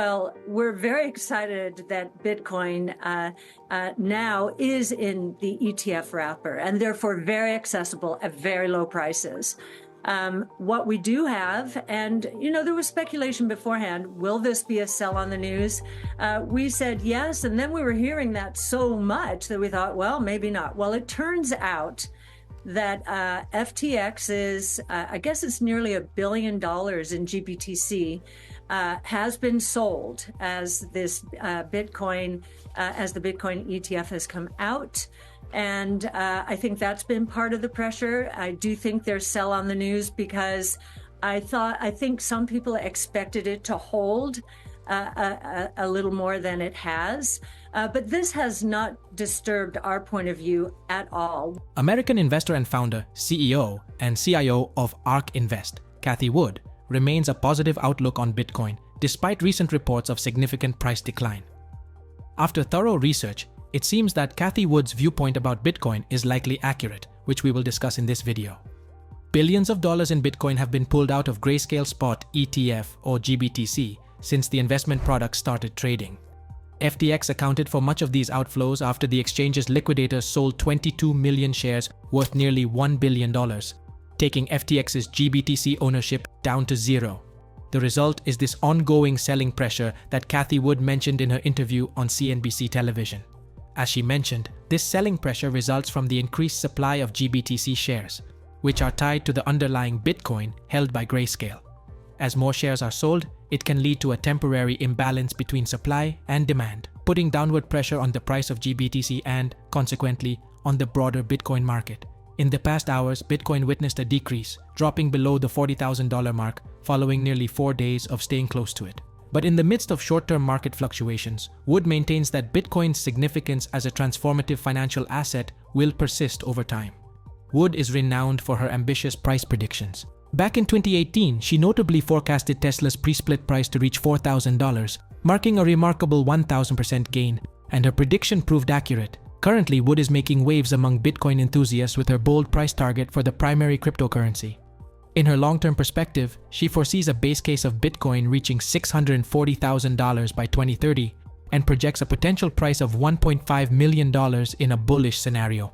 Well, we're very excited that Bitcoin now is in the ETF wrapper and therefore very accessible at very low prices. What we do have, and there was speculation beforehand, will this be a sell on the news? We said yes, and then we were hearing that so much that we thought, well, maybe not. Well, it turns out that FTX is, I guess it's nearly $1 billion in GBTC, has been sold as this Bitcoin, as the Bitcoin ETF has come out. And I think that's been part of the pressure. I do think there's sell on the news because I think some people expected it to hold a little more than it has. But this has not disturbed our point of view at all. American investor and founder, CEO, and CIO of ARK Invest, Cathie Wood, remains a positive outlook on Bitcoin despite recent reports of significant price decline. After thorough research, it seems that Cathie Wood's viewpoint about Bitcoin is likely accurate, which we will discuss in this video. Billions of dollars in Bitcoin have been pulled out of Grayscale Spot ETF or GBTC since the investment product started trading. FTX accounted for much of these outflows after the exchange's liquidators sold 22 million shares worth nearly $1 billion, taking FTX's GBTC ownership down to zero. The result is this ongoing selling pressure that Cathie Wood mentioned in her interview on CNBC television. As she mentioned, this selling pressure results from the increased supply of GBTC shares, which are tied to the underlying Bitcoin held by Grayscale. As more shares are sold, it can lead to a temporary imbalance between supply and demand, putting downward pressure on the price of GBTC and, consequently, on the broader Bitcoin market. In the past hours, Bitcoin witnessed a decrease, dropping below the $40,000 mark following nearly 4 days of staying close to it. But in the midst of short-term market fluctuations, Wood maintains that Bitcoin's significance as a transformative financial asset will persist over time. Wood is renowned for her ambitious price predictions. Back in 2018, she notably forecasted Tesla's pre-split price to reach $4,000, marking a remarkable 1,000% gain, and her prediction proved accurate. Currently, Wood is making waves among Bitcoin enthusiasts with her bold price target for the primary cryptocurrency. In her long-term perspective, she foresees a base case of Bitcoin reaching $640,000 by 2030 and projects a potential price of $1.5 million in a bullish scenario.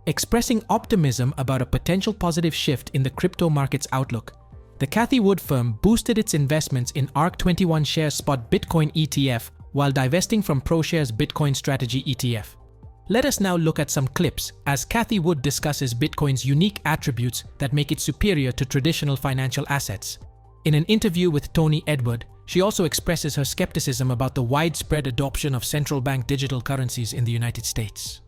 Expressing optimism about a potential positive shift in the crypto market's outlook, the Cathie Wood firm boosted its investments in ARK21 Shares Spot Bitcoin ETF while divesting from ProShares Bitcoin Strategy ETF. Let us now look at some clips as Cathie Wood discusses Bitcoin's unique attributes that make it superior to traditional financial assets. In an interview with Tony Edward, she also expresses her skepticism about the widespread adoption of central bank digital currencies in the United States.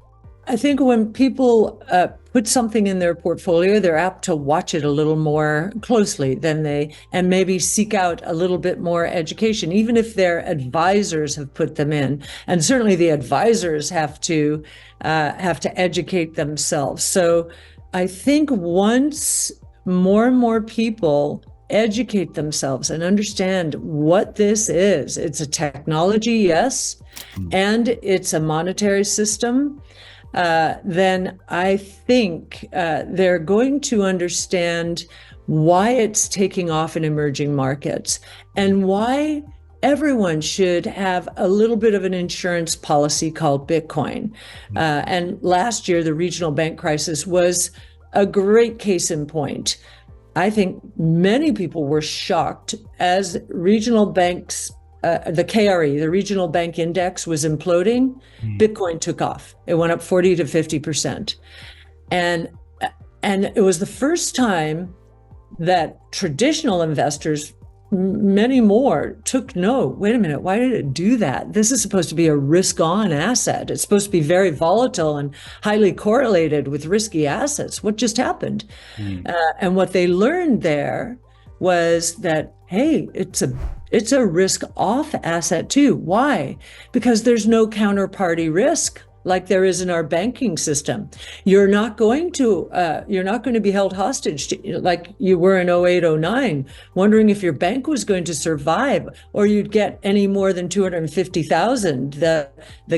I think when people put something in their portfolio, they're apt to watch it a little more closely and maybe seek out a little bit more education, even if their advisors have put them in. And certainly the advisors have to educate themselves. So I think once more and more people educate themselves and understand what this is, it's a technology, yes, and it's a monetary system, then I think they're going to understand why it's taking off in emerging markets and why everyone should have a little bit of an insurance policy called Bitcoin. And last year, the regional bank crisis was a great case in point. I think many people were shocked as regional banks, the KRE, the regional bank index, was imploding. Bitcoin took off. It went up 40 to 50%. And it was the first time that traditional investors, many more, took note. Wait a minute, why did it do that? This is supposed to be a risk-on asset. It's supposed to be very volatile and highly correlated with risky assets. What just happened? And what they learned there was that, hey, it's a risk-off asset too. Why? Because there's no counterparty risk like there is in our banking system. You're not going to be held hostage like you were in 08, 09, wondering if your bank was going to survive or you'd get any more than 250,000, the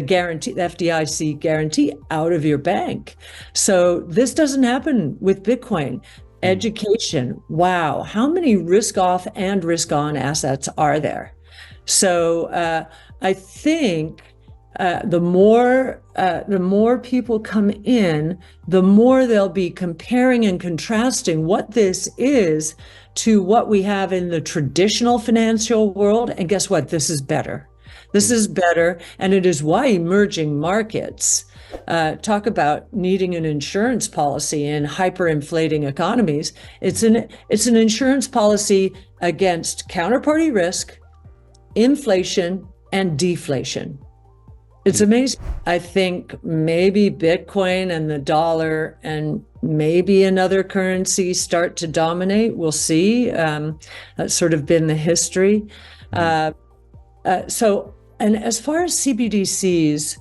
guarantee, the FDIC guarantee out of your bank. So this doesn't happen with Bitcoin. Education. Wow. How many risk off and risk on assets are there? So I think the more people come in, the more they'll be comparing and contrasting what this is to what we have in the traditional financial world. And guess what? This is better. This is better. And it is why emerging markets talk about needing an insurance policy in hyperinflating economies. It's an insurance policy against counterparty risk, inflation, and deflation. It's amazing. I think maybe Bitcoin and the dollar and maybe another currency start to dominate. We'll see. That's sort of been the history. And as far as CBDCs,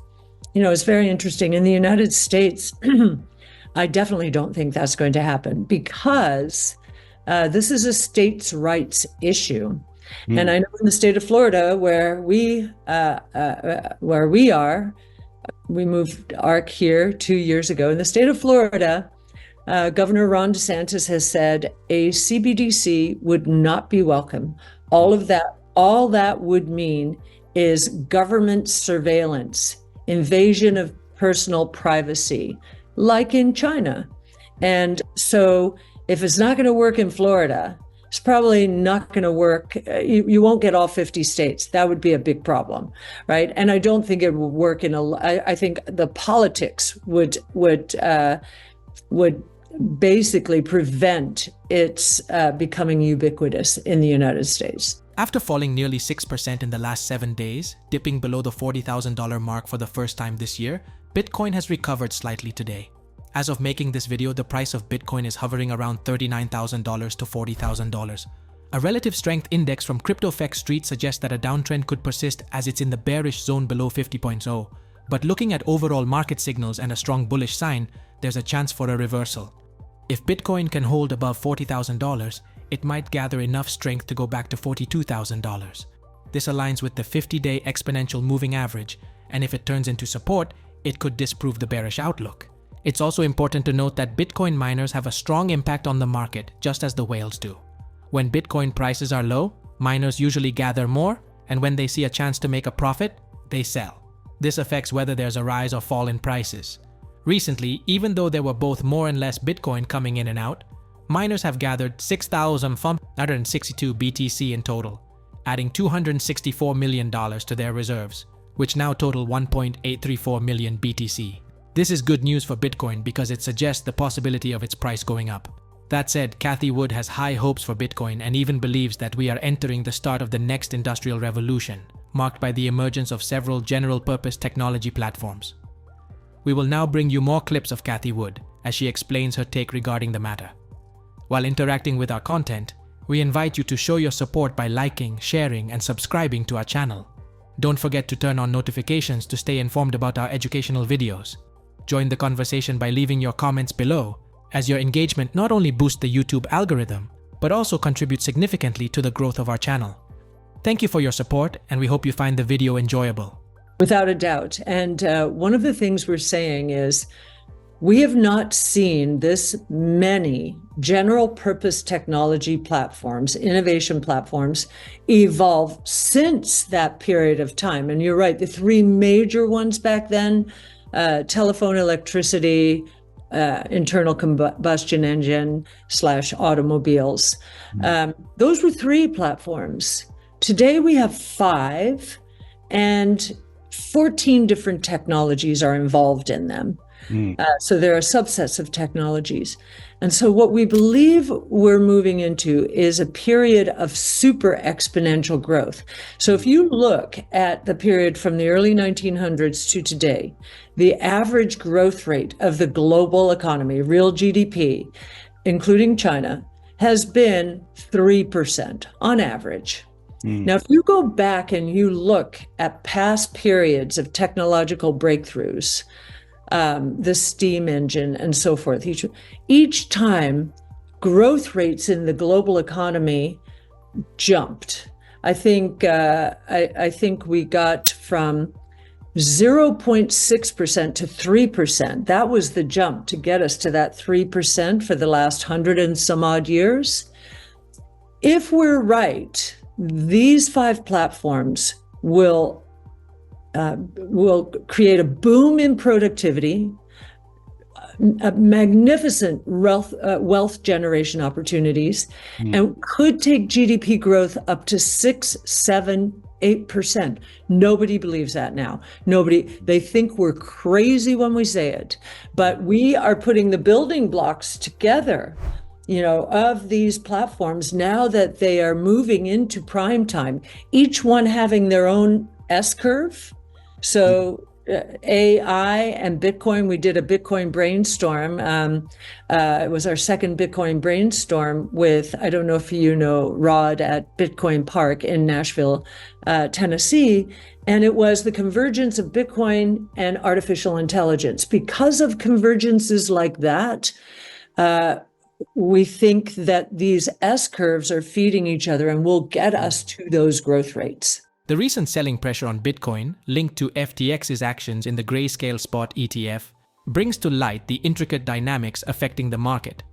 it's very interesting. In the United States, I definitely don't think that's going to happen because this is a states' rights issue. And I know in the state of Florida, where we are, we moved ARC here 2 years ago. In the state of Florida, Governor Ron DeSantis has said a CBDC would not be welcome. All that would mean is government surveillance, invasion of personal privacy, like in China. And so if it's not going to work in Florida, it's probably not going to work. You won't get all 50 states. That would be a big problem, right? And I don't think it would work I think the politics would basically prevent its becoming ubiquitous in the United States. After falling nearly 6% in the last 7 days, dipping below the $40,000 mark for the first time this year, Bitcoin has recovered slightly today. As of making this video, the price of Bitcoin is hovering around $39,000 to $40,000. A relative strength index from CryptoFX Street suggests that a downtrend could persist as it's in the bearish zone below 50.0. But looking at overall market signals and a strong bullish sign, there's a chance for a reversal. If Bitcoin can hold above $40,000, it might gather enough strength to go back to $42,000. This aligns with the 50-day exponential moving average, and if it turns into support, it could disprove the bearish outlook. It's also important to note that Bitcoin miners have a strong impact on the market, just as the whales do. When Bitcoin prices are low, miners usually gather more, and when they see a chance to make a profit, they sell. This affects whether there's a rise or fall in prices. Recently, even though there were both more and less Bitcoin coming in and out, miners have gathered 6,562 BTC in total, adding $264 million to their reserves, which now total 1.834 million BTC. This is good news for Bitcoin because it suggests the possibility of its price going up. That said, Cathie Wood has high hopes for Bitcoin and even believes that we are entering the start of the next industrial revolution, marked by the emergence of several general-purpose technology platforms. We will now bring you more clips of Cathie Wood as she explains her take regarding the matter. While interacting with our content, we invite you to show your support by liking, sharing, and subscribing to our channel. Don't forget to turn on notifications to stay informed about our educational videos. Join the conversation by leaving your comments below, as your engagement not only boosts the YouTube algorithm, but also contributes significantly to the growth of our channel. Thank you for your support, and we hope you find the video enjoyable. Without a doubt. And one of the things we're saying is we have not seen this many general purpose technology platforms, innovation platforms, evolve since that period of time. And you're right, the three major ones back then, telephone, electricity, internal combustion engine / automobiles. Those were three platforms. Today we have 5, and 14 different technologies are involved in them. So there are subsets of technologies. And so what we believe we're moving into is a period of super exponential growth. So if you look at the period from the early 1900s to today, the average growth rate of the global economy, real GDP, including China, has been 3% on average. Now, if you go back and you look at past periods of technological breakthroughs, the steam engine and so forth, each time growth rates in the global economy jumped. I think we got from 0.6% to 3%. That was the jump to get us to that 3% for the last 100 and some odd years. If we're right these 5 platforms will create a boom in productivity, a magnificent wealth generation opportunities, and could take GDP growth up to 6, 7, 8%. Nobody believes that now. They think we're crazy when we say it, but we are putting the building blocks together, of these platforms now that they are moving into prime time, each one having their own S-curve. So AI and Bitcoin, we did a Bitcoin brainstorm. It was our second Bitcoin brainstorm with, I don't know if you know Rod at Bitcoin Park in Nashville, Tennessee. And it was the convergence of Bitcoin and artificial intelligence. Because of convergences like that, we think that these S-curves are feeding each other and will get us to those growth rates. The recent selling pressure on Bitcoin, linked to FTX's actions in the grayscale spot ETF, brings to light the intricate dynamics affecting the market.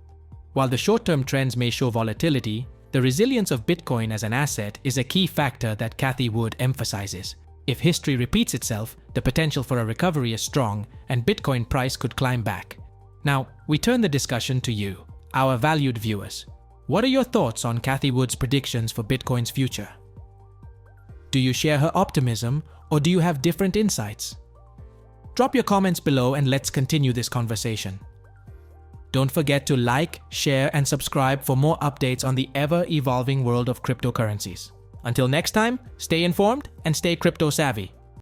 While the short-term trends may show volatility, the resilience of Bitcoin as an asset is a key factor that Cathie Wood emphasizes. If history repeats itself, the potential for a recovery is strong, and Bitcoin price could climb back. Now, we turn the discussion to you, our valued viewers. What are your thoughts on Cathie Wood's predictions for Bitcoin's future? Do you share her optimism, or do you have different insights? Drop your comments below and let's continue this conversation. Don't forget to like, share, and subscribe for more updates on the ever-evolving world of cryptocurrencies. Until next time, stay informed and stay crypto savvy.